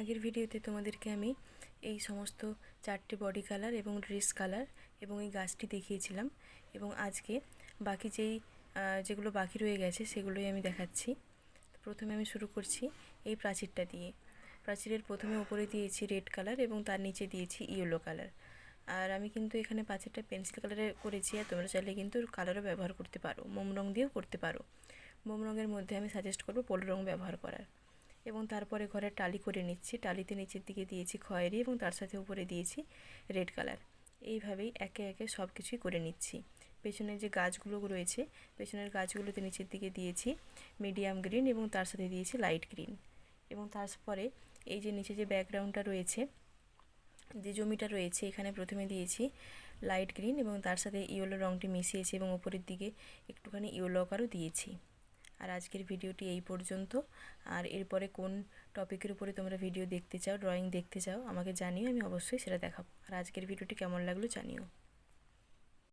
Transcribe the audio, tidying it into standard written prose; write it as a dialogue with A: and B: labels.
A: আগের ভিডিওতে তোমাদেরকে আমি এই সমস্ত চারটে বডি কালার এবং ড্রেস কালার এবং এই গাছটি দেখিয়েছিলাম, এবং আজকে বাকি যেগুলো বাকি রয়ে গেছে সেগুলোই আমি দেখাচ্ছি। প্রথমে আমি শুরু করছি এই প্রাচীরটা দিয়ে। প্রাচীরের প্রথমে উপরে দিয়েছি রেড কালার এবং তার নিচে দিয়েছি ইয়েলো কালার। আর আমি কিন্তু এখানে প্রাচীরটা পেন্সিল কালারে করেছি, আর তোমরা চাইলে কিন্তু কালারও ব্যবহার করতে পারো, মোম রঙ দিয়েও করতে পারো। মোম রঙের মধ্যে আমি সাজেস্ট করবো পোলো রঙ ব্যবহার করার। এবং তারপরে ঘরে টালি করে নিচ্ছি। টালিতে নিচের দিকে দিয়েছি খয়েরি এবং তার সাথে উপরে দিয়েছি রেড কালার। এইভাবেই একে একে সব কিছুই করে নিচ্ছি। পেছনের যে গাছগুলো রয়েছে, পেছনের গাছগুলোতে নিচের দিকে দিয়েছি মিডিয়াম গ্রিন এবং তার সাথে দিয়েছি লাইট গ্রিন। এবং তারপরে এই যে নিচে যে ব্যাকগ্রাউন্ডটা রয়েছে, যে জমিটা রয়েছে, এখানে প্রথমে দিয়েছি লাইট গ্রিন এবং তার সাথে ইয়েলো রঙটি মিশিয়েছি এবং উপরের দিকে একটুখানি ইয়েলো আকারও দিয়েছি। আর আজকের ভিডিওটি এই পর্যন্ত। আর এরপরে কোন টপিকের উপরে তোমরা ভিডিও দেখতে চাও, ড্রয়িং দেখতে চাও আমাকে জানিও, আমি অবশ্যই সেটা দেখাবো। আর আজকের ভিডিওটি কেমন লাগলো জানিও।